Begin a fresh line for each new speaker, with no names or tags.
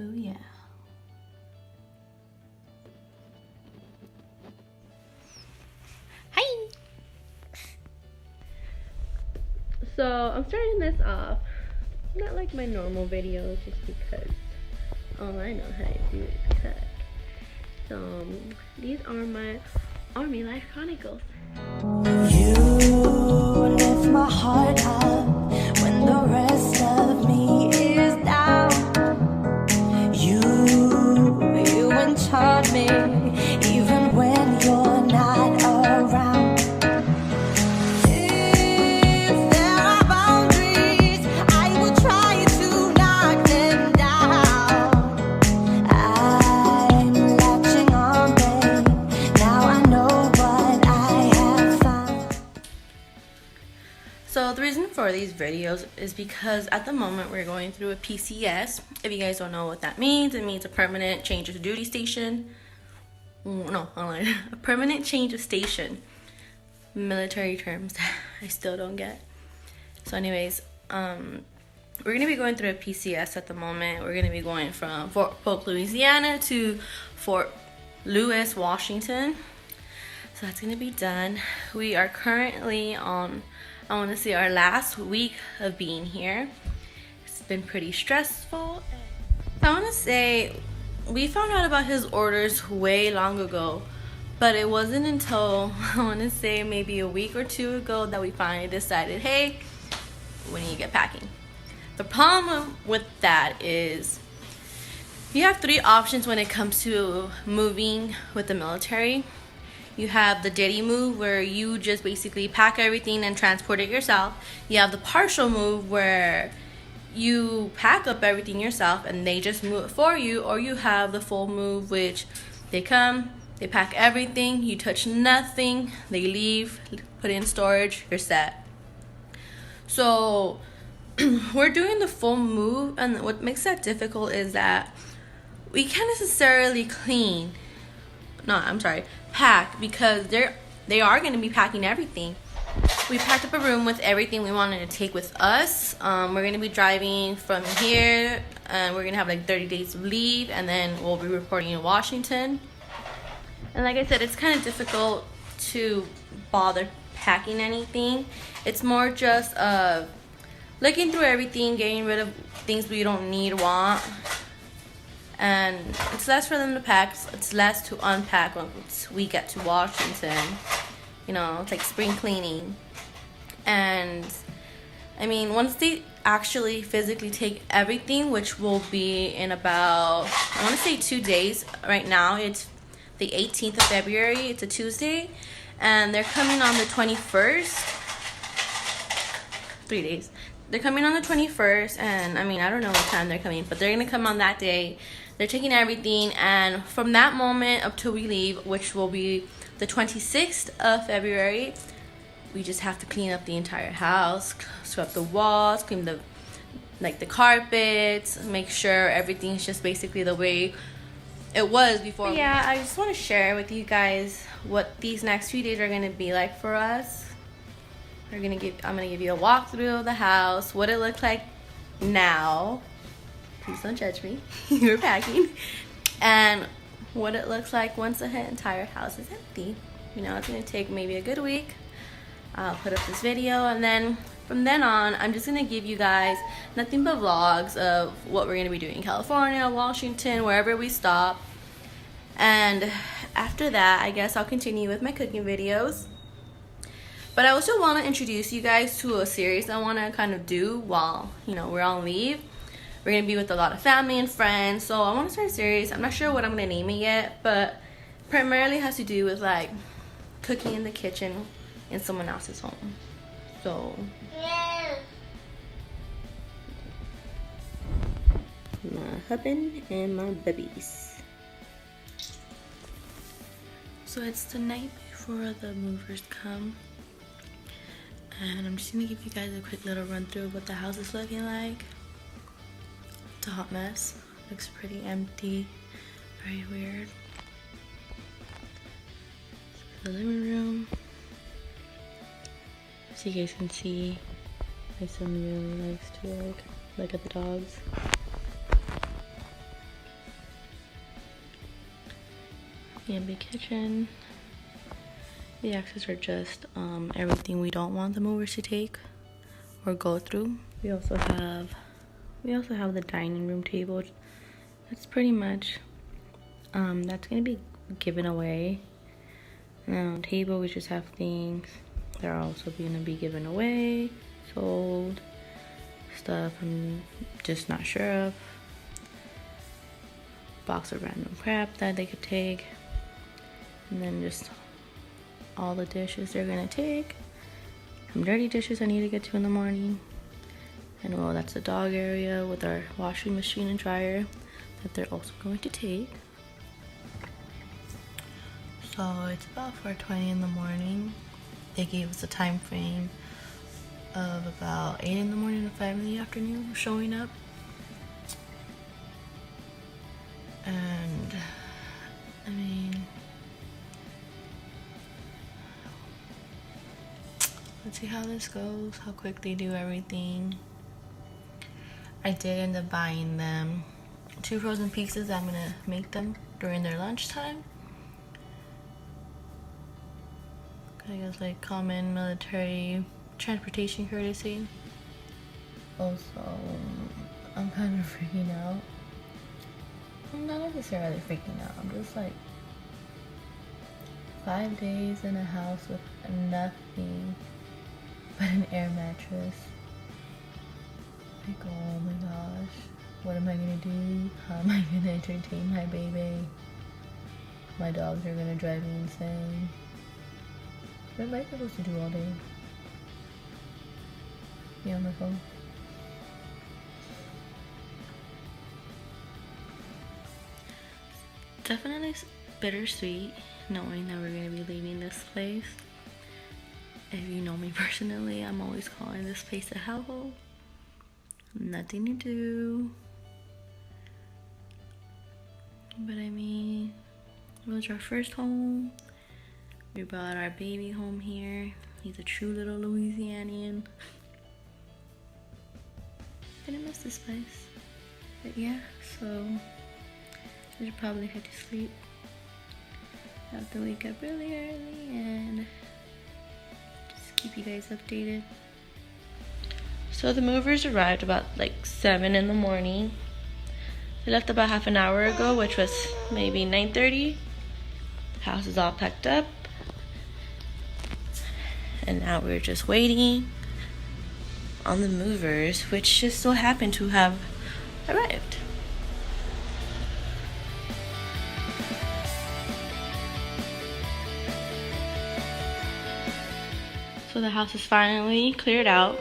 Oh yeah. Hi! So I'm starting this off not like my normal videos just because all I know how to do is cook. So these are my Army Life Chronicles.
You lift my heart up when the rest of me is down. You enchant me even when you're not around. If there are boundaries, I will try to knock them down. I'm latching on, babe. Now I know what I have found.
So the reason for these videos is because at the moment we're going through a PCS. If you guys don't know what that means, it means a permanent change of duty station. No, online. A permanent change of station. Military terms I still don't get. So anyways, we're going to be going through a PCS at the moment. We're going to be going from Fort Polk, Louisiana to Fort Lewis, Washington. So that's going to be done. We are currently on, I want to say, our last week of being here. It's been pretty stressful. I want to say we found out about his orders way long ago, but it wasn't until, I want to say, maybe a week or two ago that we finally decided, hey, we need to get packing. The problem with that is you have three options when it comes to moving with the military. You have the ditty move, where you just basically pack everything and transport it yourself. You have the partial move, where you pack up everything yourself and they just move it for you. Or you have the full move, which they come, they pack everything, you touch nothing, they leave, put it in storage, you're set. So we're doing the full move, and what makes that difficult is that we can't necessarily pack, because they are going to be packing everything. We packed up a room with everything we wanted to take with us. We're going to be driving from here, and we're going to have like 30 days of leave, and then we'll be reporting in Washington. And like I said, it's kind of difficult to bother packing anything. It's more just looking through everything, getting rid of things we don't need, want. And it's less for them to pack, it's less to unpack once we get to Washington. You know, it's like spring cleaning. And I mean, once they actually physically take everything, which will be in about, I want to say 2 days. Right now it's the 18th of February, it's a Tuesday, and they're coming on the 21st. 3 days. They're coming on the 21st, and I mean, I don't know what time they're coming, but they're gonna come on that day. They're taking everything, and from that moment up till we leave, which will be the 26th of February, we just have to clean up the entire house, scrub the walls, clean the carpets, make sure everything's just basically the way it was before. Yeah, I just want to share with you guys what these next few days are going to be like for us. I'm gonna give you a walkthrough of the house, what it looks like now. Please don't judge me. You're packing. And what it looks like once the entire house is empty. You know, it's gonna take maybe a good week. I'll put up this video, and then from then on, I'm just gonna give you guys nothing but vlogs of what we're gonna be doing in California, Washington, wherever we stop. And after that, I guess I'll continue with my cooking videos. But I also want to introduce you guys to a series I want to kind of do while, you know, we're on leave. We're going to be with a lot of family and friends. So I want to start a series. I'm not sure what I'm going to name it yet, but primarily has to do with like cooking in the kitchen in someone else's home. So my husband and my babies. So it's the night before the movers come. And I'm just going to give you guys a quick little run through of what the house is looking like. It's a hot mess. Looks pretty empty. Very weird. The living room. So you guys can see my son really likes to look at the dogs. Yeah, big kitchen. The axes are just everything we don't want the movers to take or go through. We also have the dining room table. That's pretty much that's gonna be given away. Now table, we just have things that are also gonna be given away, sold, stuff I'm just not sure of. Box of random crap that they could take, and then just all the dishes they're gonna take. Some dirty dishes I need to get to in the morning. And well, that's the dog area with our washing machine and dryer that they're also going to take. So it's about 4:20 in the morning. They gave us a time frame of about 8 in the morning to 5 in the afternoon showing up. And I mean, let's see how this goes, how quick they do everything. I did end up buying them 2 frozen pizzas. I'm gonna make them during their lunchtime. I guess like common military transportation courtesy. Also, I'm kind of freaking out. I'm not necessarily freaking out. I'm just like 5 days in a house with nothing but an air mattress. Like, oh my gosh, what am I gonna do? How am I gonna entertain my baby? My dogs are gonna drive me insane. What am I supposed to do all day? Be on my phone? Definitely bittersweet knowing that we're gonna be leaving this place. If you know me personally, I'm always calling this place a hellhole. Nothing to do. But I mean, it was our first home. We brought our baby home here. He's a true little Louisianian. Gonna miss this place. But yeah, so I should probably head to sleep. I have to wake up really early and just keep you guys updated. So the movers arrived about like 7 in the morning. They left about half an hour ago, which was maybe 9:30. The house is all packed up. And now we're just waiting on the movers, which just so happen to have arrived. So the house is finally cleared out.